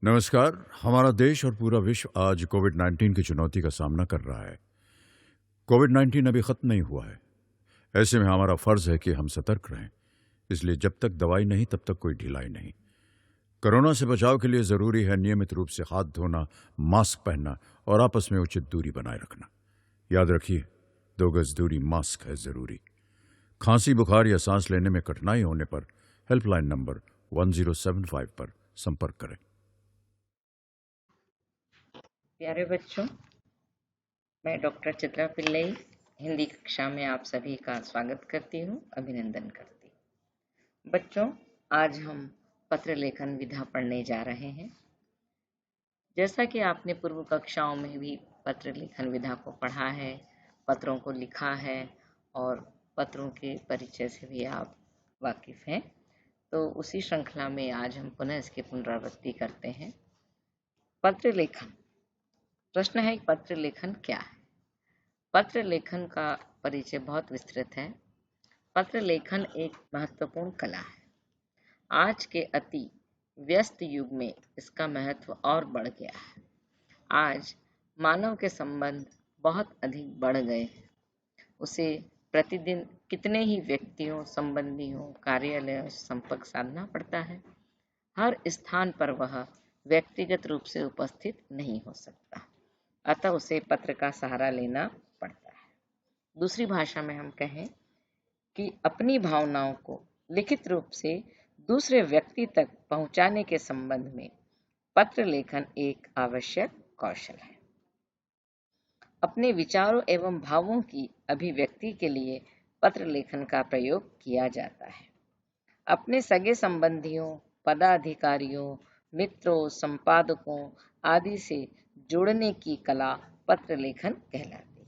नमस्कार। हमारा देश और पूरा विश्व आज कोविड-19 की चुनौती का सामना कर रहा है। कोविड-19 अभी खत्म नहीं हुआ है। ऐसे में हमारा फर्ज है कि हम सतर्क रहें। इसलिए जब तक दवाई नहीं तब तक कोई ढिलाई नहीं। कोरोना से बचाव के लिए जरूरी है नियमित रूप से हाथ धोना, मास्क पहनना और आपस में उचित दूरी बनाए रखना। याद रखिए, 2 गज दूरी मास्क है जरूरी। खांसी, बुखार या सांस लेने में कठिनाई होने पर हेल्पलाइन नंबर 1075 पर संपर्क करें। प्यारे बच्चों, मैं डॉक्टर चित्रा पिल्लई हिंदी कक्षा में आप सभी का स्वागत करती हूँ, अभिनंदन करती हूँ। बच्चों, आज हम पत्र लेखन विधा पढ़ने जा रहे हैं। जैसा कि आपने पूर्व कक्षाओं में भी पत्र लेखन विधा को पढ़ा है, पत्रों को लिखा है और पत्रों के परिचय से भी आप वाकिफ हैं, तो उसी श्रृंखला में आज हम पुनः इसकी पुनरावृत्ति करते हैं। पत्र लेखन। प्रश्न है, पत्र लेखन क्या है? पत्र लेखन का परिचय बहुत विस्तृत है। पत्र लेखन एक महत्वपूर्ण कला है। आज के अति व्यस्त युग में इसका महत्व और बढ़ गया है। आज मानव के संबंध बहुत अधिक बढ़ गए हैं। उसे प्रतिदिन कितने ही व्यक्तियों, संबंधियों, कार्यालयों से संपर्क साधना पड़ता है। हर स्थान पर वह व्यक्तिगत रूप से उपस्थित नहीं हो सकता, अतः उसे पत्र का सहारा लेना पड़ता है। दूसरी भाषा में हम कहें कि अपनी भावनाओं को लिखित रूप से दूसरे व्यक्ति तक पहुंचाने के संबंध में पत्र लेखन एक आवश्यक कौशल है। अपने विचारों एवं भावों की अभिव्यक्ति के लिए पत्र लेखन का प्रयोग किया जाता है। अपने सगे संबंधियों, पदाधिकारियों, मित्रों, संपादकों आदि से जुड़ने की कला पत्र लेखन कहलाती है।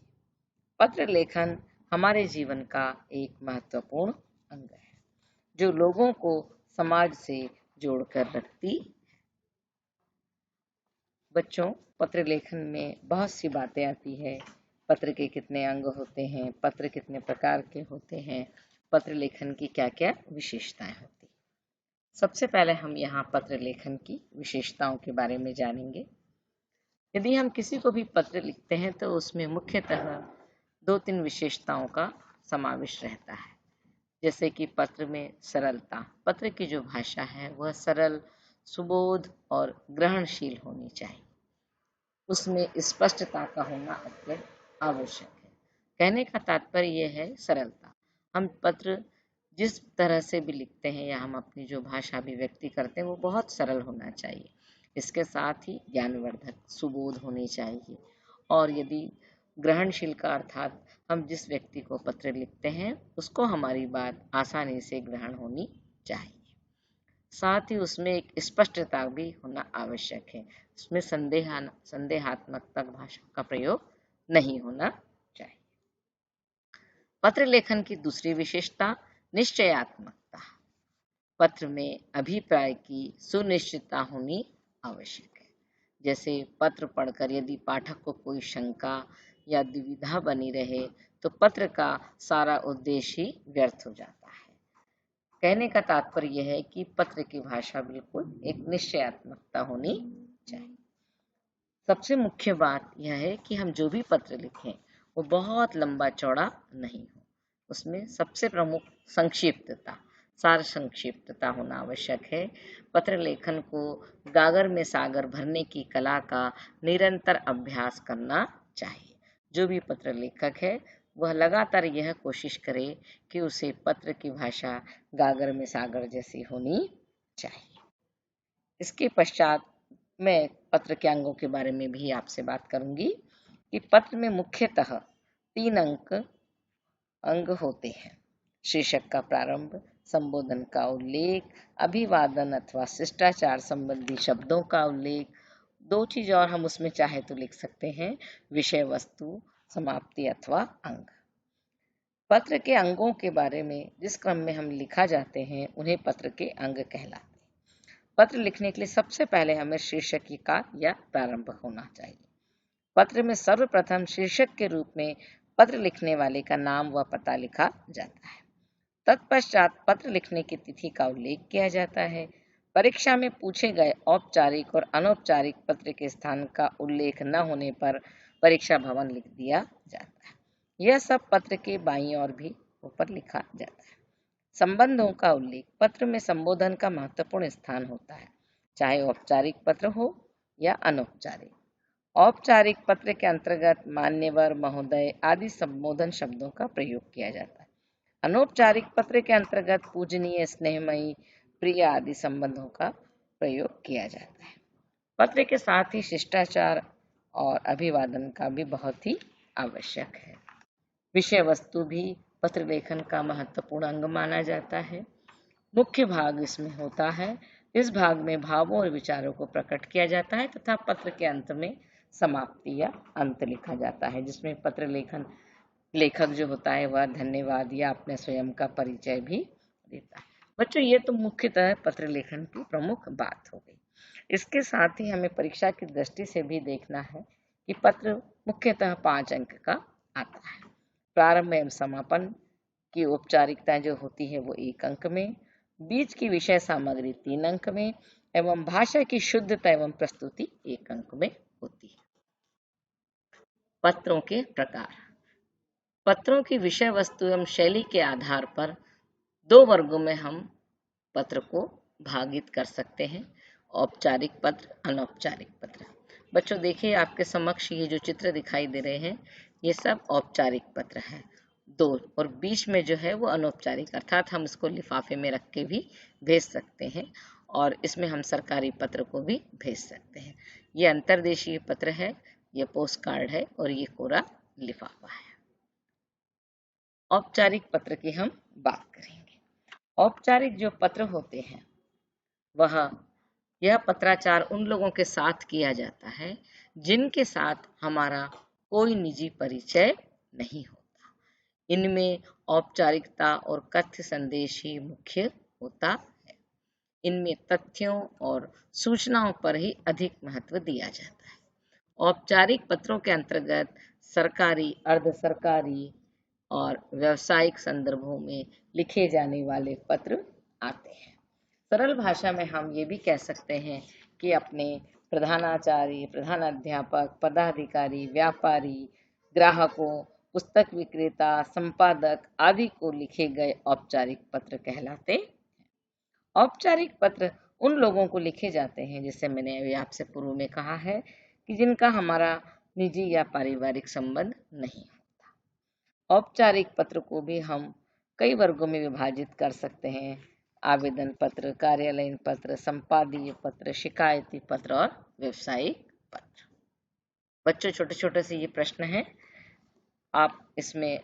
पत्र लेखन हमारे जीवन का एक महत्वपूर्ण अंग है, जो लोगों को समाज से जोड़कर रखती। बच्चों, पत्र लेखन में बहुत सी बातें आती है। पत्र के कितने अंग होते हैं, पत्र कितने प्रकार के होते हैं, पत्र लेखन की क्या क्या विशेषताएं होती। सबसे पहले हम यहाँ पत्र लेखन की विशेषताओं के बारे में जानेंगे। यदि हम किसी को भी पत्र लिखते हैं तो उसमें मुख्यतः 2-3 विशेषताओं का समावेश रहता है। जैसे कि पत्र में सरलता। पत्र की जो भाषा है वह सरल, सुबोध और ग्रहणशील होनी चाहिए। उसमें स्पष्टता का होना अत्यंत आवश्यक है। कहने का तात्पर्य यह है सरलता। हम पत्र जिस तरह से भी लिखते हैं या हम अपनी जो भाषा अभिव्यक्ति करते हैं वो बहुत सरल होना चाहिए। इसके साथ ही ज्ञानवर्धक, सुबोध होनी चाहिए। और यदि ग्रहणशील का अर्थात हम जिस व्यक्ति को पत्र लिखते हैं उसको हमारी बात आसानी से ग्रहण होनी चाहिए। साथ ही उसमें एक स्पष्टता भी होना आवश्यक है। उसमें संदेहात्मक भाषा का प्रयोग नहीं होना चाहिए। पत्र लेखन की दूसरी विशेषता निश्चयात्मकता। पत्र में अभिप्राय की सुनिश्चितता होनी आवश्यक है। जैसे पत्र पढ़कर यदि पाठक को कोई शंका या दुविधा बनी रहे तो पत्र का सारा उद्देश्य ही व्यर्थ हो जाता है। कहने का तात्पर्य यह है कि पत्र की भाषा बिल्कुल एक निश्चयात्मकता होनी चाहिए। सबसे मुख्य बात यह है कि हम जो भी पत्र लिखें वो बहुत लंबा चौड़ा नहीं हो। उसमें सबसे प्रमुख संक्षिप्तता, सार संक्षिप्तता होना आवश्यक है। पत्र लेखन को गागर में सागर भरने की कला का निरंतर अभ्यास करना चाहिए। जो भी पत्र लेखक है वह लगातार यह कोशिश करे कि उसे पत्र की भाषा गागर में सागर जैसी होनी चाहिए। इसके पश्चात मैं पत्र के अंगों के बारे में भी आपसे बात करूंगी कि पत्र में मुख्यतः 3 अंग होते हैं। शीर्षक का प्रारंभ, संबोधन का उल्लेख, अभिवादन अथवा शिष्टाचार संबंधी शब्दों का उल्लेख। 2 चीज और हम उसमें चाहे तो लिख सकते हैं, विषय वस्तु, समाप्ति अथवा अंग। पत्र के अंगों के बारे में जिस क्रम में हम लिखा जाते हैं उन्हें पत्र के अंग कहलाते हैं। पत्र लिखने के लिए सबसे पहले हमें शीर्षिका या प्रारंभ होना चाहिए। पत्र में सर्वप्रथम शीर्षक के रूप में पत्र लिखने वाले का नाम व पता लिखा जाता है। तत्पश्चात पत्र लिखने की तिथि का उल्लेख किया जाता है। परीक्षा में पूछे गए औपचारिक और अनौपचारिक पत्र के स्थान का उल्लेख न होने पर परीक्षा भवन लिख दिया जाता है। यह सब पत्र के बाईं ओर भी ऊपर लिखा जाता है। संबंधों का उल्लेख। पत्र में संबोधन का महत्वपूर्ण स्थान होता है, चाहे औपचारिक पत्र हो या अनौपचारिक। औपचारिक पत्र के अंतर्गत मान्यवर, महोदय आदि संबोधन शब्दों का प्रयोग किया जाता है। अनौपचारिक पत्र के अंतर्गत पूजनीय, स्नेहमयी, प्रिय आदि संबंधों का प्रयोग किया जाता है। पत्र के साथ ही शिष्टाचार और अभिवादन का भी बहुत ही आवश्यक है। विषय वस्तु भी पत्र लेखन का महत्वपूर्ण अंग माना जाता है। मुख्य भाग इसमें होता है। इस भाग में भावों और विचारों को प्रकट किया जाता है तथा पत्र के अंत में समाप्ति या अंत लिखा जाता है, जिसमें पत्र लेखक जो होता है वह धन्यवाद या अपने स्वयं का परिचय भी देता है। बच्चों, ये तो मुख्यतः पत्र लेखन की प्रमुख बात हो गई। इसके साथ ही हमें परीक्षा की दृष्टि से भी देखना है कि पत्र मुख्यतः 5 अंक का आता है। प्रारंभ एवं समापन की औपचारिकता जो होती है वो 1 अंक में, बीच की विषय सामग्री 3 अंक में एवं भाषा की शुद्धता एवं प्रस्तुति 1 अंक में होती है। पत्रों के प्रकार। पत्रों की विषय वस्तु एवं शैली के आधार पर 2 वर्गों में हम पत्र को भागित कर सकते हैं, औपचारिक पत्र, अनौपचारिक पत्र। बच्चों देखिए, आपके समक्ष ये जो चित्र दिखाई दे रहे हैं ये सब औपचारिक पत्र हैं 2, और बीच में जो है वो अनौपचारिक, अर्थात हम इसको लिफाफे में रख के भी भेज सकते हैं और इसमें हम सरकारी पत्र को भी भेज सकते हैं। ये अंतर्देशीय पत्र है, ये पोस्ट कार्ड है और ये कोरा लिफाफा है। औपचारिक पत्र की हम बात करेंगे। औपचारिक जो पत्र होते हैं यह पत्राचार उन लोगों के साथ किया जाता है जिनके साथ हमारा कोई निजी परिचय नहीं होता। इनमें औपचारिकता और कथ्य संदेश ही मुख्य होता है। इनमें तथ्यों और सूचनाओं पर ही अधिक महत्व दिया जाता है। औपचारिक पत्रों के अंतर्गत सरकारी, अर्ध सरकारी और व्यावसायिक संदर्भों में लिखे जाने वाले पत्र आते हैं। सरल भाषा में हम ये भी कह सकते हैं कि अपने प्रधानाचार्य, प्रधानाध्यापक, पदाधिकारी, व्यापारी, ग्राहकों, पुस्तक विक्रेता, संपादक आदि को लिखे गए औपचारिक पत्र कहलाते हैं। औपचारिक पत्र उन लोगों को लिखे जाते हैं, जैसे मैंने अभी आपसे पूर्व में कहा है, कि जिनका हमारा निजी या पारिवारिक संबंध नहीं होता। औपचारिक पत्र को भी हम कई वर्गों में विभाजित कर सकते हैं। आवेदन पत्र, कार्यालयीन पत्र, संपादीय पत्र, शिकायती पत्र और व्यावसायिक पत्र। बच्चों, छोटे छोटे से ये प्रश्न हैं, आप इसमें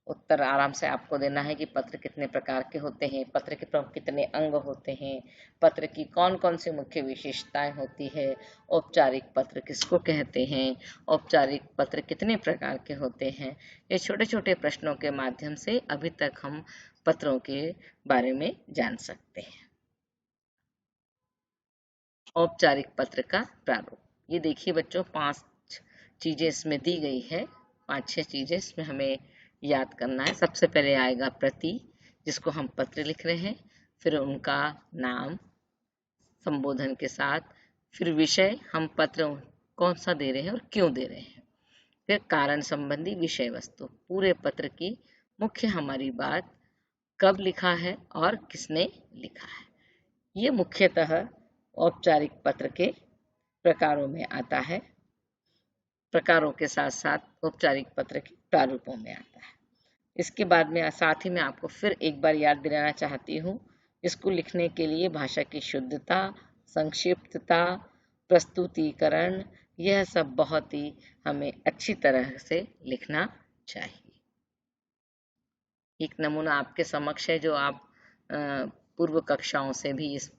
उत्तर आराम से आपको देना है कि पत्र कितने प्रकार के होते हैं, पत्र के प्रमुख कितने अंग होते हैं, पत्र की कौन कौन सी मुख्य विशेषताएं होती है, औपचारिक पत्र किसको कहते हैं, औपचारिक पत्र कितने प्रकार के होते हैं। ये छोटे छोटे प्रश्नों के माध्यम से अभी तक हम पत्रों के बारे में जान सकते हैं। औपचारिक पत्र का प्रारूप। ये देखिए बच्चों, 5 चीजें इसमें दी गई है, 5-6 चीजें इसमें हमें याद करना है। सबसे पहले आएगा प्रति, जिसको हम पत्र लिख रहे हैं, फिर उनका नाम संबोधन के साथ, फिर विषय, हम पत्र कौन सा दे रहे हैं और क्यों दे रहे हैं, फिर कारण संबंधी विषय वस्तु, पूरे पत्र की मुख्य हमारी बात, कब लिखा है और किसने लिखा है। ये मुख्यतः औपचारिक पत्र के प्रकारों में आता है, प्रकारों के साथ साथ औपचारिक पत्र के प्रारूपों में आता है। इसके बाद में साथ ही मैं आपको फिर एक बार याद दिलाना चाहती हूँ, इसको लिखने के लिए भाषा की शुद्धता, संक्षिप्तता, प्रस्तुतिकरण, यह सब बहुत ही हमें अच्छी तरह से लिखना चाहिए। एक नमूना आपके समक्ष है जो आप पूर्व कक्षाओं से भी इस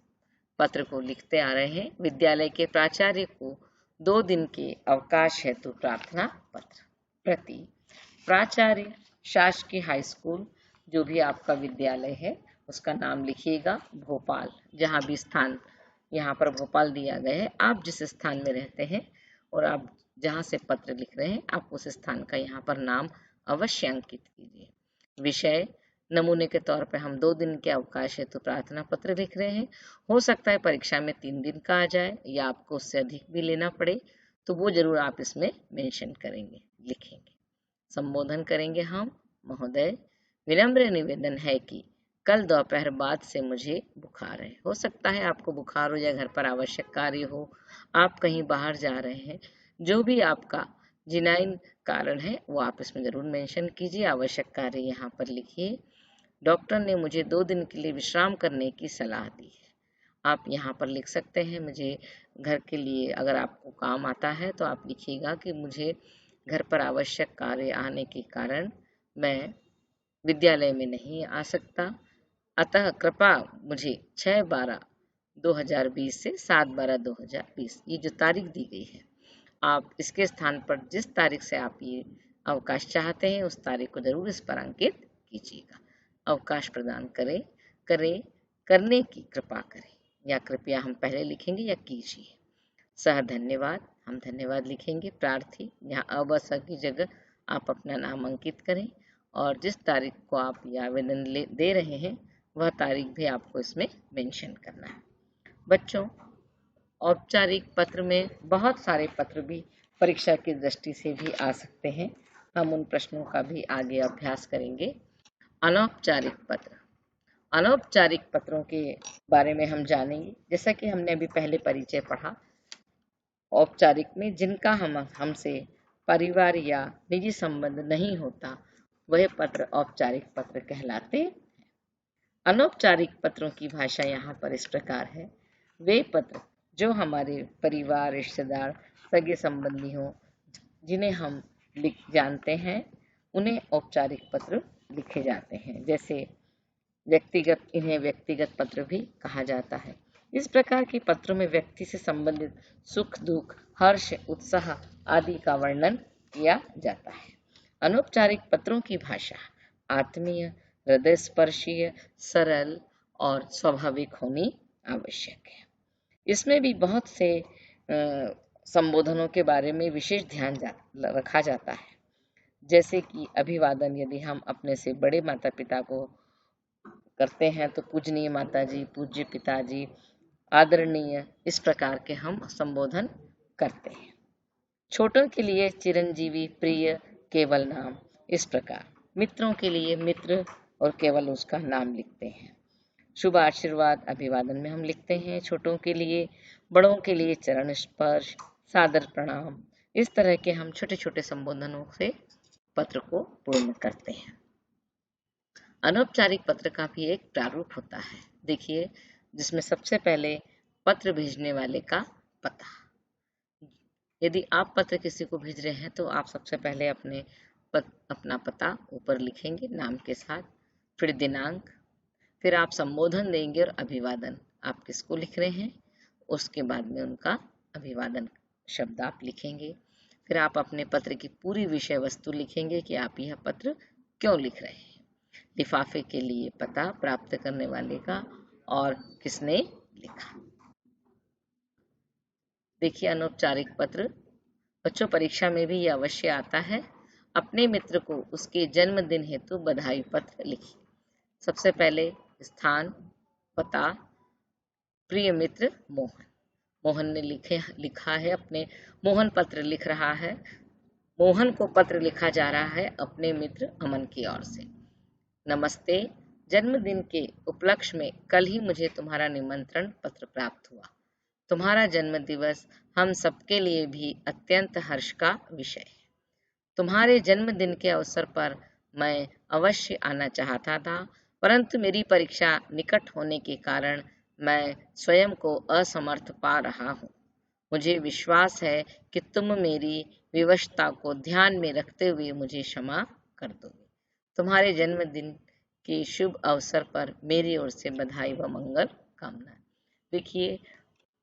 पत्र को लिखते आ रहे हैं। विद्यालय के प्राचार्य को 2 दिन के अवकाश हेतु प्रार्थना पत्र। प्रति प्राचार्य, शासकीय हाई स्कूल, जो भी आपका विद्यालय है उसका नाम लिखिएगा, भोपाल, जहाँ भी स्थान यहाँ पर भोपाल दिया गया है, आप जिस स्थान में रहते हैं और आप जहाँ से पत्र लिख रहे हैं, आप उस स्थान का यहाँ पर नाम अवश्य अंकित कीजिए। विषय, नमूने के तौर पर हम 2 दिन के अवकाश हेतु प्रार्थना पत्र लिख रहे हैं। हो सकता है परीक्षा में 3 दिन का आ जाए या आपको उससे अधिक भी लेना पड़े, तो वो जरूर आप इसमें मेंशन करेंगे, लिखेंगे। संबोधन करेंगे हम, महोदय, विनम्र निवेदन है कि कल दोपहर बाद से मुझे बुखार है। हो सकता है आपको बुखार हो या घर पर आवश्यक कार्य हो, आप कहीं बाहर जा रहे हैं, जो भी आपका जिनाइन कारण है वो आप इसमें जरूर मेंशन कीजिए। आवश्यक कार्य यहाँ पर लिखिए। डॉक्टर ने मुझे 2 दिन के लिए विश्राम करने की सलाह दी है। आप यहाँ पर लिख सकते हैं, मुझे घर के लिए अगर आपको काम आता है तो आप लिखिएगा कि मुझे घर पर आवश्यक कार्य आने के कारण मैं विद्यालय में नहीं आ सकता, अतः कृपया मुझे 6/12/2020 से 7/12/2020 ये जो तारीख दी गई है, आप इसके स्थान पर जिस तारीख से आप ये अवकाश चाहते हैं उस तारीख को जरूर इस पर अंकित कीजिएगा। अवकाश प्रदान करें करने की कृपा करें, या कृपया हम पहले लिखेंगे या कीजिए। सह धन्यवाद, हम धन्यवाद लिखेंगे। प्रार्थी, यहाँ अ व स की जगह आप अपना नाम अंकित करें और जिस तारीख को आप ये आवेदन दे रहे हैं वह तारीख भी आपको इसमें मेंशन करना है। बच्चों, औपचारिक पत्र में बहुत सारे पत्र भी परीक्षा की दृष्टि से भी आ सकते हैं। हम उन प्रश्नों का भी आगे अभ्यास करेंगे। अनौपचारिक पत्र, अनौपचारिक पत्रों के बारे में हम जानेंगे। जैसा कि हमने अभी पहले परिचय पढ़ा, औपचारिक में जिनका हमसे परिवार या निजी संबंध नहीं होता वह पत्र औपचारिक पत्र कहलाते हैं। अनौपचारिक पत्रों की भाषा यहाँ पर इस प्रकार है। वे पत्र जो हमारे परिवार, रिश्तेदार, सगे संबंधी हों, जिन्हें हम जानते हैं, उन्हें औपचारिक पत्र लिखे जाते हैं। जैसे इन्हें व्यक्तिगत पत्र भी कहा जाता है। इस प्रकार के पत्रों में व्यक्ति से संबंधित सुख दुख, हर्ष, उत्साह आदि का वर्णन किया जाता है। अनौपचारिक पत्रों की भाषा आत्मीय, हृदय स्पर्शीय, सरल और स्वाभाविक होनी आवश्यक है। इसमें भी बहुत से संबोधनों के बारे में विशेष ध्यान रखा जाता है। जैसे कि अभिवादन यदि हम अपने से बड़े माता पिता को करते हैं तो पूजनीय माताजी, पूज्य पिताजी, आदरणीय, इस प्रकार के हम संबोधन करते हैं। छोटों के लिए चिरंजीवी, प्रिय, केवल नाम, इस प्रकार। मित्रों के लिए मित्र और केवल उसका नाम लिखते हैं। शुभ आशीर्वाद अभिवादन में हम लिखते हैं छोटों के लिए। बड़ों के लिए चरण स्पर्श, सादर प्रणाम, इस तरह के हम छोटे छोटे संबोधनों से पत्र को पूर्ण करते हैं। अनौपचारिक पत्र का भी एक प्रारूप होता है, देखिए, जिसमें सबसे पहले पत्र भेजने वाले का पता। यदि आप पत्र किसी को भेज रहे हैं तो आप सबसे पहले अपना पता ऊपर लिखेंगे नाम के साथ, फिर दिनांक, फिर आप संबोधन देंगे और अभिवादन आप किसको लिख रहे हैं उसके बाद में उनका अभिवादन शब्द आप लिखेंगे। फिर आप अपने पत्र की पूरी विषय वस्तु लिखेंगे कि आप यह पत्र क्यों लिख रहे हैं। लिफाफे के लिए पता, प्राप्त करने वाले का और किसने लिखा। देखिए, अनौपचारिक पत्र बच्चों परीक्षा में भी यह अवश्य आता है। अपने मित्र को उसके जन्मदिन हेतु बधाई पत्र लिखिए। सबसे पहले स्थान, पता, प्रिय मित्र मोहन। मोहन ने लिखा है अपने, मोहन पत्र लिख रहा है, मोहन को पत्र लिखा जा रहा है अपने मित्र अमन की ओर से। नमस्ते, जन्मदिन के उपलक्ष्य में कल ही मुझे तुम्हारा निमंत्रण पत्र प्राप्त हुआ। तुम्हारा जन्म दिवस हम सबके लिए भी अत्यंत हर्ष का विषय है। तुम्हारे जन्मदिन के अवसर पर मैं अवश्य आना चाहता था, परंतु मेरी परीक्षा निकट होने के कारण मैं स्वयं को असमर्थ पा रहा हूँ। मुझे विश्वास है कि तुम मेरी विवशता को ध्यान में रखते हुए मुझे क्षमा कर दोगे। तुम्हारे जन्मदिन के शुभ अवसर पर मेरी ओर से बधाई व मंगल कामना। देखिए,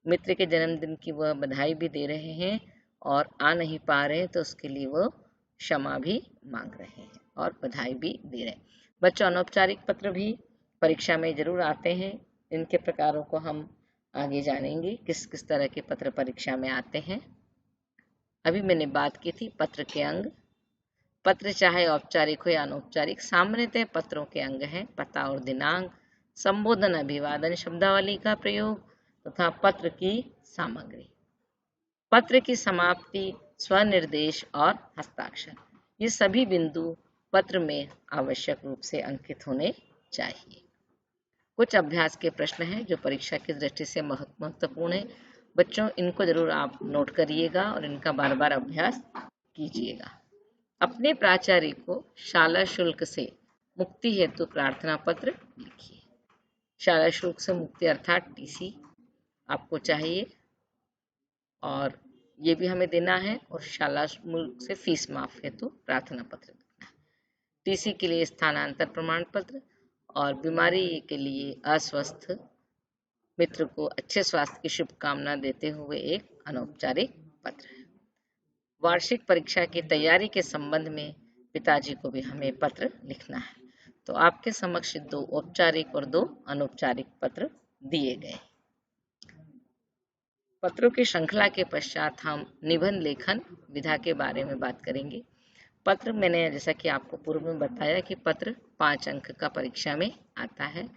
मित्र के जन्मदिन की वह बधाई भी दे रहे हैं और आ नहीं पा रहे हैं तो उसके लिए वो क्षमा भी मांग रहे हैं और बधाई भी दे रहे हैं। बच्चों, अनौपचारिक पत्र भी परीक्षा में जरूर आते हैं। इनके प्रकारों को हम आगे जानेंगे, किस किस तरह के पत्र परीक्षा में आते हैं। अभी मैंने बात की थी पत्र के अंग। पत्र चाहे औपचारिक हो या अनौपचारिक सामान्यतः पत्रों के अंग हैं पता और दिनांक, संबोधन अभिवादन शब्दावली का प्रयोग तथा पत्र की सामग्री। पत्र की समाप्ति, स्वनिर्देश और हस्ताक्षर, ये सभी बिंदु पत्र में आवश्यक रूप से अंकित होने चाहिए। कुछ अभ्यास के प्रश्न हैं जो परीक्षा की दृष्टि से महत्वपूर्ण है। बच्चों, इनको जरूर आप नोट करिएगा और इनका बार बार अभ्यास कीजिएगा। अपने प्राचार्य को शाला शुल्क से मुक्ति हेतु प्रार्थना पत्र लिखिए। शाला शुल्क से मुक्ति अर्थात टीसी आपको चाहिए और ये भी हमें देना है, और शाला शुल्क से फीस माफ हेतु प्रार्थना पत्र लिखना है। टीसी के लिए स्थानांतर प्रमाण पत्र और बीमारी के लिए अस्वस्थ मित्र को अच्छे स्वास्थ्य की शुभकामना देते हुए एक अनौपचारिक पत्र है। वार्षिक परीक्षा की तैयारी के संबंध में पिताजी को भी हमें पत्र लिखना है। तो आपके समक्ष 2 औपचारिक और 2 अनौपचारिक पत्र दिए गए। पत्रों की श्रृंखला के पश्चात हम निबंध लेखन विधा के बारे में बात करेंगे। पत्र, मैंने जैसा कि आपको पूर्व में बताया कि पत्र 5 अंक का परीक्षा में आता है।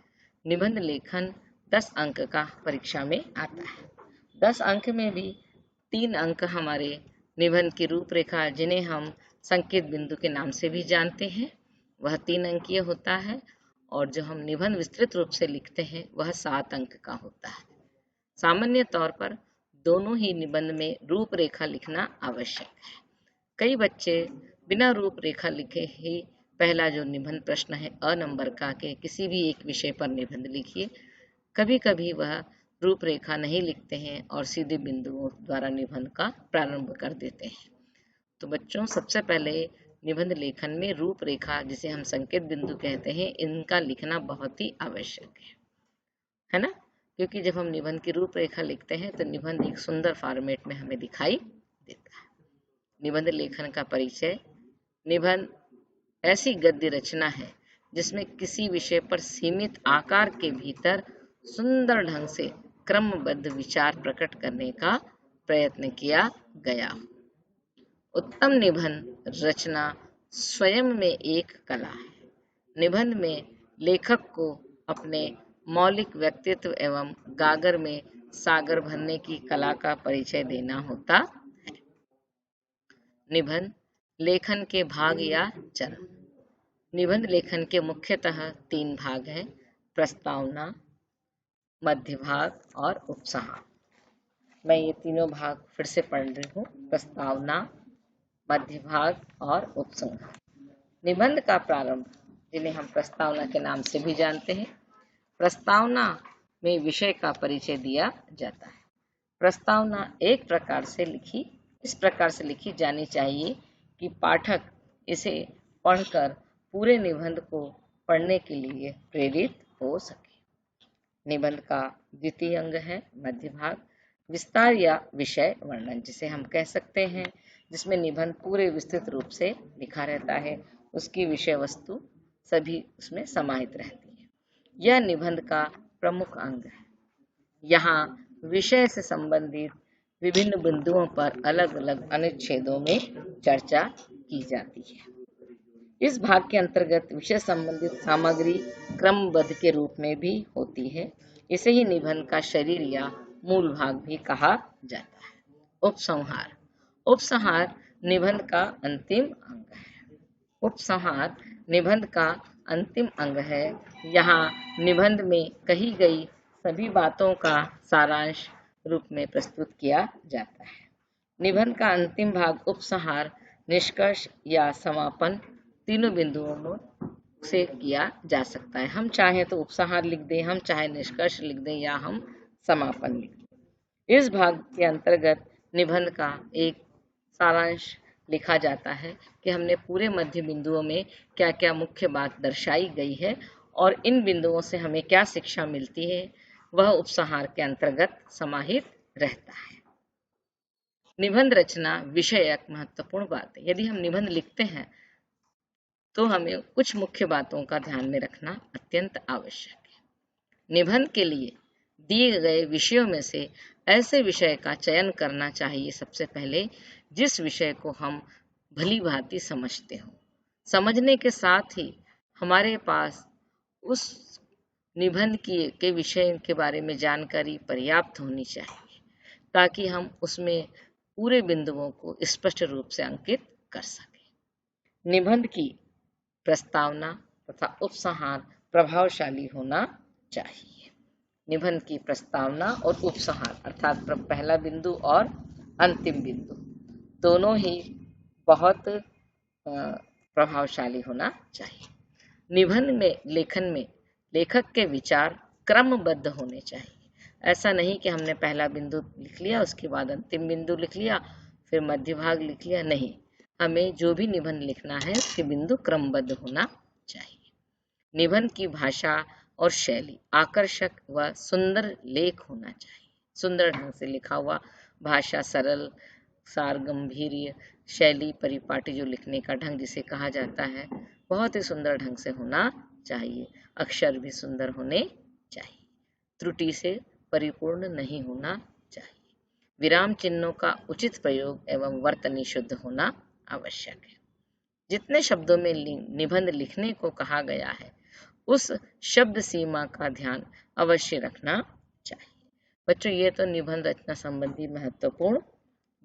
निबंध लेखन 10 अंक का परीक्षा में आता है। 10 अंक में भी 3 अंक हमारे निबंध की रूपरेखा, जिन्हें हम संकेत बिंदु के नाम से भी जानते हैं, वह 3 अंकीय होता है, और जो हम निबंध विस्तृत रूप से लिखते हैं वह 7 अंक का होता है। सामान्य तौर पर दोनों ही निबंध में रूपरेखा लिखना आवश्यक है। कई बच्चे बिना रूपरेखा लिखे ही पहला जो निबंध प्रश्न है अ नंबर का के किसी भी एक विषय पर निबंध लिखिए, कभी कभी वह रूपरेखा नहीं लिखते हैं और सीधे बिंदुओं द्वारा निबंध का प्रारंभ कर देते हैं। तो बच्चों, सबसे पहले निबंध लेखन में रूपरेखा, जिसे हम संकेत बिंदु कहते हैं, इनका लिखना बहुत ही आवश्यक है ना? क्योंकि जब हम निबंध की रूपरेखा लिखते हैं तो निबंध एक सुंदर फॉर्मेट में हमें दिखाई देता है। निबंध लेखन का परिचय। निबंध ऐसी गद्य रचना है जिसमें किसी विषय पर सीमित आकार के भीतर सुंदर ढंग से क्रमबद्ध विचार प्रकट करने का प्रयत्न किया गया। उत्तम निबंध रचना स्वयं में एक कला है। निबंध में लेखक को अपने मौलिक व्यक्तित्व एवं गागर में सागर भरने की कला का परिचय देना होता है। निबंध लेखन के भाग या चरण। निबंध लेखन के मुख्यतः 3 भाग हैं: प्रस्तावना, मध्य भाग और उपसंहार। मैं ये तीनों भाग फिर से पढ़ रही हूँ: प्रस्तावना, मध्य भाग और उपसंहार। निबंध का प्रारंभ, जिन्हें हम प्रस्तावना के नाम से भी जानते हैं। प्रस्तावना में विषय का परिचय दिया जाता है। प्रस्तावना इस प्रकार से लिखी जानी चाहिए कि पाठक इसे पढ़कर पूरे निबंध को पढ़ने के लिए प्रेरित हो सके। निबंध का द्वितीय अंग है मध्य भाग, विस्तार या विषय वर्णन, जिसे हम कह सकते हैं, जिसमें निबंध पूरे विस्तृत रूप से लिखा रहता है, उसकी विषय वस्तु सभी उसमें समाहित रहती है। यह निबंध का प्रमुख अंग है। यहाँ विषय से संबंधित विभिन्न बिंदुओं पर अलग अलग अनुच्छेदों में चर्चा की जाती है। इस भाग के अंतर्गत विषय संबंधित सामग्री क्रमबद्ध के रूप में भी होती है। इसे ही निबंध का शरीर या मूल भाग भी कहा जाता है। उपसंहार। उपसंहार निबंध का अंतिम अंग है। उपसंहार निबंध का अंतिम अंग है। यहाँ निबंध में कही गई सभी बातों का सारांश रूप में प्रस्तुत किया जाता है। निबंध का अंतिम भाग उपसंहार, निष्कर्ष या समापन तीनों बिंदुओं से किया जा सकता है। हम चाहें तो उपसंहार लिख दें, हम चाहे निष्कर्ष लिख दें, या हम समापन लिख दें। इस भाग के अंतर्गत निबंध का एक सारांश लिखा जाता है कि हमने पूरे मध्य बिंदुओं में क्या क्या मुख्य बात दर्शाई गई है और इन बिंदुओं से हमें क्या शिक्षा मिलती है, वह उपसंहार के अंतर्गत समाहित रहता है। निबंध रचना विषयक महत्वपूर्ण बात है। यदि हम निबंध लिखते हैं तो हमें कुछ मुख्य बातों का ध्यान में रखना अत्यंत आवश्यक है। निबंध के लिए दिए गए विषयों में से ऐसे विषय का चयन करना चाहिए सबसे पहले जिस विषय को हम भली भांति समझते हो। समझने के साथ ही हमारे पास उस निबंध के विषय के बारे में जानकारी पर्याप्त होनी चाहिए, ताकि हम उसमें पूरे बिंदुओं को स्पष्ट रूप से अंकित कर सकें। निबंध की प्रस्तावना तथा उपसंहार प्रभावशाली होना चाहिए। निबंध की प्रस्तावना और उपसंहार अर्थात पहला बिंदु और अंतिम बिंदु दोनों ही बहुत प्रभावशाली होना चाहिए। निबंध में लेखन में लेखक के विचार क्रमबद्ध होने चाहिए। ऐसा नहीं कि हमने पहला बिंदु लिख लिया, उसके बाद अंतिम बिंदु लिख लिया, फिर मध्य भाग लिख लिया। नहीं, हमें जो भी निबंध लिखना है उसके बिंदु क्रमबद्ध होना चाहिए। निबंध की भाषा और शैली आकर्षक व सुंदर लेख होना चाहिए। सुंदर ढंग से लिखा हुआ, भाषा सरल, सार गंभीर्य, शैली परिपाटी, जो लिखने का ढंग जिसे कहा जाता है, बहुत ही सुंदर ढंग से होना चाहिए। अक्षर भी सुंदर होने चाहिए, त्रुटि से परिपूर्ण नहीं होना चाहिए। विराम चिन्हों का उचित प्रयोग एवं वर्तनी शुद्ध होना आवश्यक है। जितने शब्दों में निबंध लिखने को कहा गया है, उस शब्द सीमा का ध्यान अवश्य रखना चाहिए। बच्चों, ये तो निबंध रचना संबंधी महत्वपूर्ण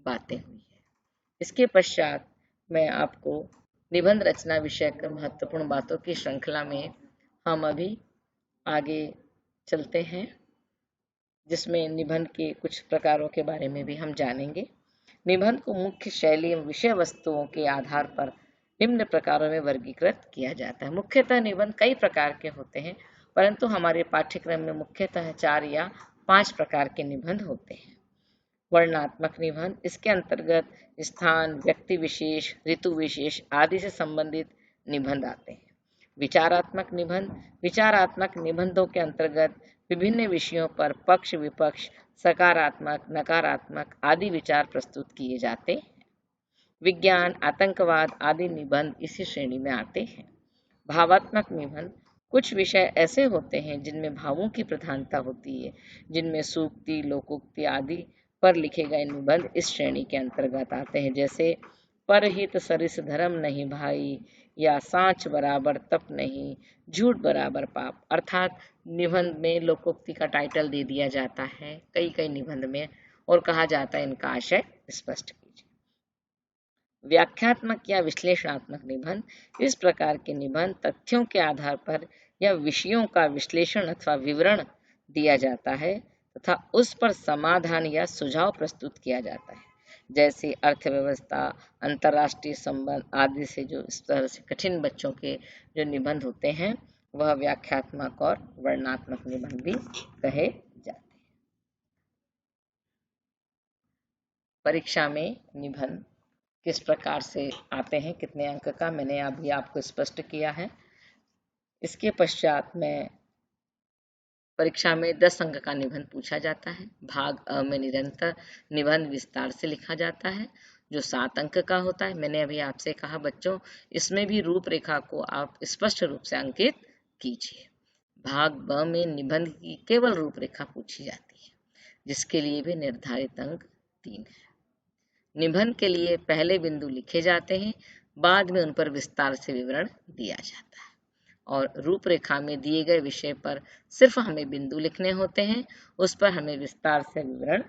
बातें हुई है। इसके पश्चात मैं आपको निबंध रचना विषय के महत्वपूर्ण बातों की श्रृंखला में हम अभी आगे चलते हैं, जिसमें निबंध के कुछ प्रकारों के बारे में भी हम जानेंगे। निबंध को मुख्य शैली एवं विषय वस्तुओं के आधार पर निम्न प्रकारों में वर्गीकृत किया जाता है। मुख्यतः निबंध कई प्रकार के होते हैं, परंतु हमारे पाठ्यक्रम में मुख्यतः 4 या 5 प्रकार के निबंध होते हैं। वर्णनात्मक निबंध, इसके अंतर्गत स्थान, व्यक्ति विशेष, ऋतु विशेष आदि से संबंधित निबंध आते हैं। विचारात्मक निबंध, विचारात्मक निबंधों के अंतर्गत विभिन्न विषयों पर पक्ष विपक्ष, सकारात्मक नकारात्मक आदि विचार प्रस्तुत किए जाते हैं। विज्ञान, आतंकवाद आदि निबंध इसी श्रेणी में आते हैं। भावात्मक निबंध, कुछ विषय ऐसे होते हैं जिनमें भावों की प्रधानता होती है, जिनमें सूक्ति, लोकोक्ति आदि पर लिखे गए निबंध इस श्रेणी के अंतर्गत आते हैं। जैसे परहित सरिस धर्म नहीं भाई, या सांच बराबर तप नहीं, झूठ बराबर पाप। अर्थात निबंध में लोकोक्ति का टाइटल दे दिया जाता है कई कई निबंध में, और कहा जाता है इनका आशय स्पष्ट कीजिए। व्याख्यात्मक या विश्लेषणात्मक निबंध, इस प्रकार के निबंध तथ्यों के आधार पर या विषयों का विश्लेषण अथवा विवरण दिया जाता है तथा उस पर समाधान या सुझाव प्रस्तुत किया जाता है। जैसे अर्थव्यवस्था, अंतर्राष्ट्रीय संबंध आदि से जो इस तरह से कठिन बच्चों के जो निबंध होते हैं, वह व्याख्यात्मक और वर्णनात्मक निबंध भी कहे जाते हैं। परीक्षा में निबंध किस प्रकार से आते हैं, कितने अंक का, मैंने अभी आपको स्पष्ट किया है। इसके पश्चात में परीक्षा में 10 अंक का निबंध पूछा जाता है। भाग अ में निरंतर निबंध विस्तार से लिखा जाता है, जो 7 अंक का होता है। मैंने अभी आपसे कहा बच्चों, इसमें भी रूपरेखा को आप स्पष्ट रूप से अंकित कीजिए। भाग ब में निबंध की केवल रूपरेखा पूछी जाती है, जिसके लिए भी निर्धारित अंक 3 है। निबंध के लिए पहले बिंदु लिखे जाते हैं, बाद में उन पर विस्तार से विवरण दिया जाता है, और रूपरेखा में दिए गए विषय पर सिर्फ हमें बिंदु लिखने होते हैं, उस पर हमें विस्तार से विवरण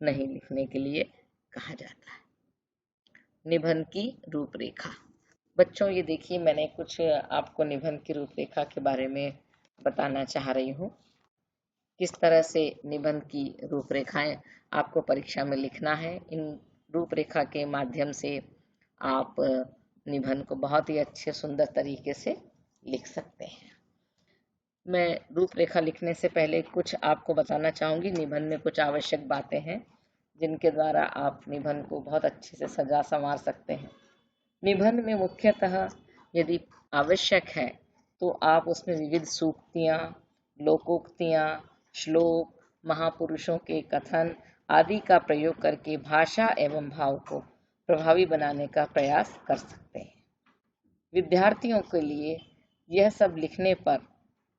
नहीं लिखने के लिए कहा जाता है। निबंध की रूपरेखा, बच्चों ये देखिए, मैंने कुछ आपको निबंध की रूपरेखा के बारे में बताना चाह रही हूँ। किस तरह से निबंध की रूपरेखाएं आपको परीक्षा में लिखना है। इन रूपरेखा के माध्यम से आप निबंध को बहुत ही अच्छे सुंदर तरीके से लिख सकते हैं। मैं रूपरेखा लिखने से पहले कुछ आपको बताना चाहूँगी। निबंध में कुछ आवश्यक बातें हैं जिनके द्वारा आप निबंध को बहुत अच्छे से सजा संवार सकते हैं। निबंध में मुख्यतः यदि आवश्यक है तो आप उसमें विविध सूक्तियाँ, लोकोक्तियाँ, श्लोक, महापुरुषों के कथन आदि का प्रयोग करके भाषा एवं भाव को प्रभावी बनाने का प्रयास कर सकते हैं। विद्यार्थियों के लिए यह सब लिखने पर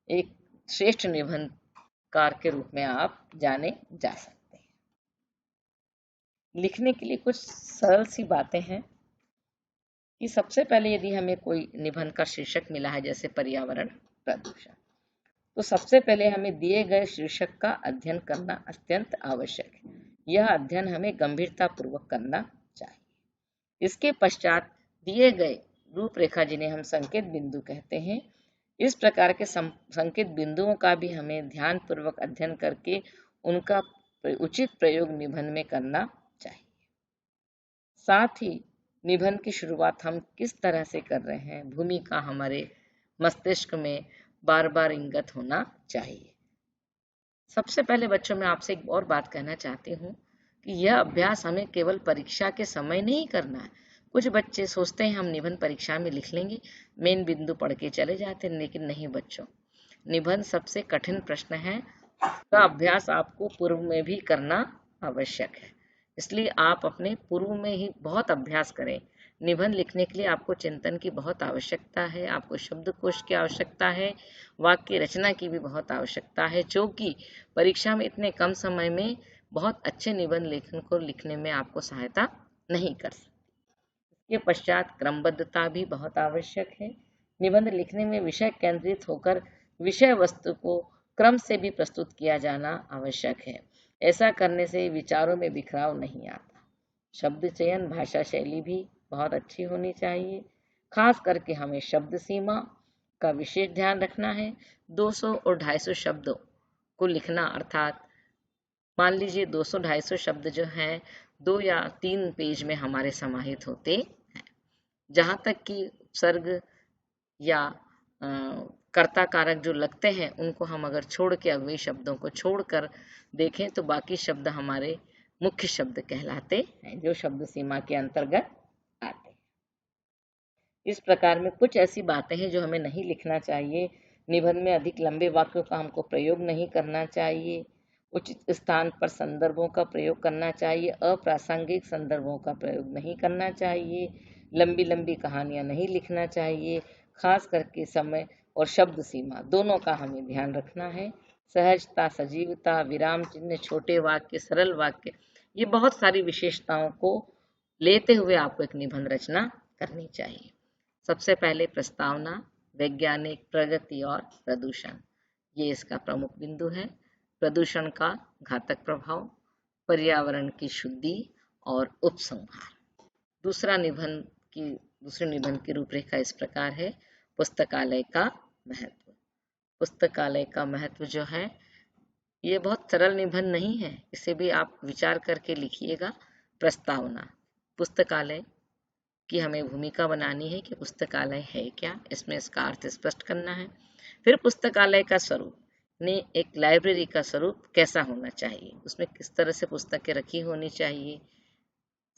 एक श्रेष्ठ निबंधकार के रूप में आप जाने जा सकते हैं। लिखने के लिए कुछ सरल सी बातें हैं कि सबसे पहले यदि हमें कोई निबंध का शीर्षक मिला है जैसे पर्यावरण प्रदूषण, तो सबसे पहले हमें दिए गए शीर्षक का अध्ययन करना अत्यंत आवश्यक है। यह अध्ययन हमें गंभीरता पूर्वक करना चाहिए। इसके पश्चात दिए गए रूपरेखा, जिन्हें हम संकेत बिंदु कहते हैं, इस प्रकार के संकेत बिंदुओं का भी हमें ध्यान पूर्वक अध्ययन करके उनका उचित प्रयोग निबंध में करना चाहिए। साथ ही निबंध की शुरुआत हम किस तरह से कर रहे हैं, भूमिका हमारे मस्तिष्क में बार बार इंगित होना चाहिए। सबसे पहले बच्चों, मैं आपसे एक और बात कहना चाहती हूँ कि यह अभ्यास हमें केवल परीक्षा के समय नहीं करना है। कुछ बच्चे सोचते हैं हम निबंध परीक्षा में लिख लेंगे, मेन बिंदु पढ़ के चले जाते हैं, लेकिन नहीं बच्चों। निबंध सबसे कठिन प्रश्न है का अभ्यास आपको पूर्व में भी करना आवश्यक है। इसलिए आप अपने पूर्व में ही बहुत अभ्यास करें। निबंध लिखने के लिए आपको चिंतन की बहुत आवश्यकता है, आपको शब्दकोश की आवश्यकता है, वाक्य रचना की भी बहुत आवश्यकता है, जो कि परीक्षा में इतने कम समय में बहुत अच्छे निबंध लेखन को लिखने में आपको सहायता नहीं कर सकती। इसके पश्चात क्रमबद्धता भी बहुत आवश्यक है। निबंध लिखने में विषय केंद्रित होकर विषय वस्तु को क्रम से भी प्रस्तुत किया जाना आवश्यक है। ऐसा करने से विचारों में बिखराव नहीं आता। शब्द चयन, भाषा शैली भी बहुत अच्छी होनी चाहिए। खास करके हमें शब्द सीमा का विशेष ध्यान रखना है। 200 और 250 शब्दों को लिखना, अर्थात मान लीजिए 200-250 शब्द जो हैं 2 या 3 पेज में हमारे समाहित होते हैं। जहाँ तक कि उपसर्ग या कर्ता कारक जो लगते हैं उनको हम अगर छोड़ के अव्ययी शब्दों को छोड़कर देखें तो बाकी शब्द हमारे मुख्य शब्द कहलाते हैं, जो शब्द सीमा के अंतर्गत आते हैं। इस प्रकार में कुछ ऐसी बातें हैं जो हमें नहीं लिखना चाहिए। निबंध में अधिक लंबे वाक्यों का हमको प्रयोग नहीं करना चाहिए। उचित स्थान पर संदर्भों का प्रयोग करना चाहिए। अप्रासंगिक संदर्भों का प्रयोग नहीं करना चाहिए। लंबी लंबी कहानियां नहीं लिखना चाहिए। खास करके समय और शब्द सीमा दोनों का हमें ध्यान रखना है। सहजता, सजीवता, विराम चिन्ह, छोटे वाक्य, सरल वाक्य, ये बहुत सारी विशेषताओं को लेते हुए आपको एक निबंध रचना करनी चाहिए। सबसे पहले प्रस्तावना, वैज्ञानिक प्रगति और प्रदूषण, ये इसका प्रमुख बिंदु है। प्रदूषण का घातक प्रभाव, पर्यावरण की शुद्धि और उपसंहार। दूसरे निबंध की रूपरेखा इस प्रकार है। पुस्तकालय का महत्व। पुस्तकालय का महत्व जो है, ये बहुत सरल निबंध नहीं है, इसे भी आप विचार करके लिखिएगा। प्रस्तावना, पुस्तकालय की हमें भूमिका बनानी है कि पुस्तकालय है क्या, इसमें इसका अर्थ स्पष्ट करना है। फिर पुस्तकालय का स्वरूप, ने एक लाइब्रेरी का स्वरूप कैसा होना चाहिए, उसमें किस तरह से पुस्तकें रखी होनी चाहिए,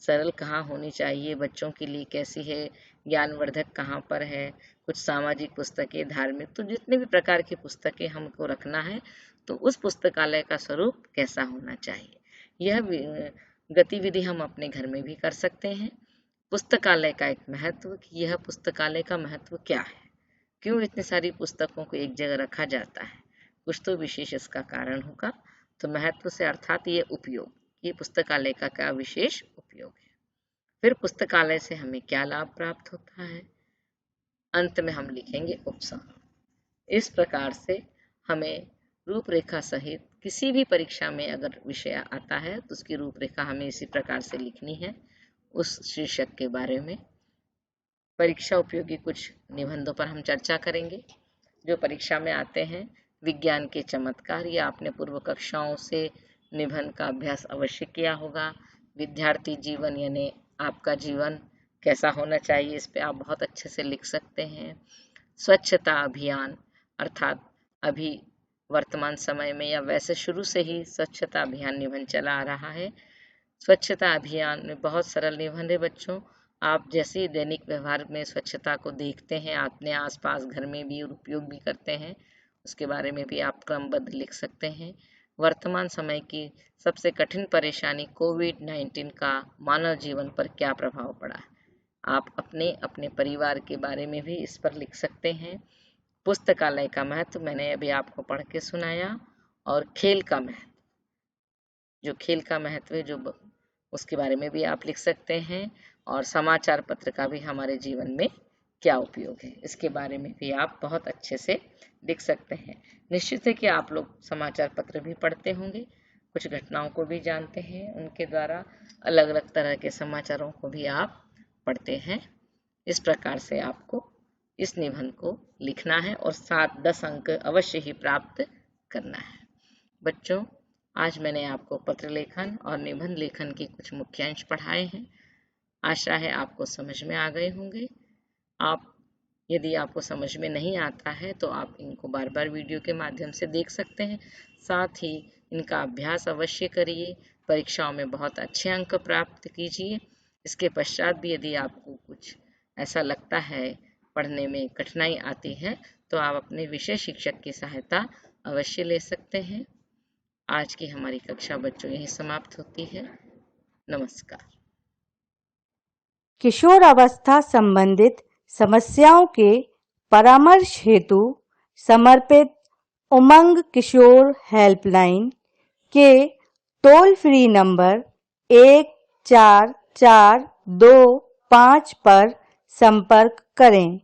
सरल कहाँ होनी चाहिए, बच्चों के लिए कैसी है, ज्ञानवर्धक कहाँ पर है, कुछ सामाजिक पुस्तकें, धार्मिक, तो जितने भी प्रकार की पुस्तकें हमको रखना है तो उस पुस्तकालय का स्वरूप कैसा होना चाहिए। यह गतिविधि हम अपने घर में भी कर सकते हैं। पुस्तकालय का एक महत्व, कि यह पुस्तकालय का महत्व क्या है, क्यों इतनी सारी पुस्तकों को एक जगह रखा जाता है, कुछ तो विशेष इसका कारण होगा। तो महत्व से अर्थात ये उपयोग, ये पुस्तकालय का क्या विशेष उपयोग है। फिर पुस्तकालय से हमें क्या लाभ प्राप्त होता है, अंत में हम लिखेंगे उपसंहार। इस प्रकार से हमें रूपरेखा सहित किसी भी परीक्षा में अगर विषय आता है तो उसकी रूपरेखा हमें इसी प्रकार से लिखनी है, उस शीर्षक के बारे में। परीक्षा उपयोगी कुछ निबंधों पर हम चर्चा करेंगे जो परीक्षा में आते हैं। विज्ञान के चमत्कार, या आपने पूर्व कक्षाओं से निबंध का अभ्यास अवश्य किया होगा। विद्यार्थी जीवन, यानी आपका जीवन कैसा होना चाहिए, इस पे आप बहुत अच्छे से लिख सकते हैं। स्वच्छता अभियान, अर्थात अभी वर्तमान समय में या वैसे शुरू से ही स्वच्छता अभियान निबंध चला आ रहा है। स्वच्छता अभियान में बहुत सरल निबंध है बच्चों। आप जैसे दैनिक व्यवहार में स्वच्छता को देखते हैं, अपने आसपास घर में भी और उपयोग भी करते हैं, उसके बारे में भी आप क्रमबद्ध लिख सकते हैं। वर्तमान समय की सबसे कठिन परेशानी कोविड-19 का मानव जीवन पर क्या प्रभाव पड़ा, आप अपने अपने परिवार के बारे में भी इस पर लिख सकते हैं। पुस्तकालय का महत्व मैंने अभी आपको पढ़ के सुनाया। और खेल का महत्व, जो खेल का महत्व है, जो उसके बारे में भी आप लिख सकते हैं। और समाचार पत्र का भी हमारे जीवन में क्या उपयोग है, इसके बारे में भी आप बहुत अच्छे से लिख सकते हैं। निश्चित है कि आप लोग समाचार पत्र भी पढ़ते होंगे, कुछ घटनाओं को भी जानते हैं, उनके द्वारा अलग अलग तरह के समाचारों को भी आप पढ़ते हैं। इस प्रकार से आपको इस निबंध को लिखना है और 7-10 अंक अवश्य ही प्राप्त करना है। बच्चों, आज मैंने आपको पत्र लेखन और निबंध लेखन के कुछ मुख्य अंश पढ़ाए हैं। आशा है आपको समझ में आ गए होंगे। यदि आपको समझ में नहीं आता है तो आप इनको बार बार वीडियो के माध्यम से देख सकते हैं। साथ ही इनका अभ्यास अवश्य करिए, परीक्षाओं में बहुत अच्छे अंक प्राप्त कीजिए। इसके पश्चात भी यदि आपको कुछ ऐसा लगता है पढ़ने में कठिनाई आती है तो आप अपने विषय शिक्षक की सहायता अवश्य ले सकते हैं। आज की हमारी कक्षा बच्चों यहीं समाप्त होती है। नमस्कार। किशोर अवस्था संबंधित समस्याओं के परामर्श हेतु समर्पित उमंग किशोर हेल्पलाइन के टोल फ्री नंबर 144225 पर संपर्क करें।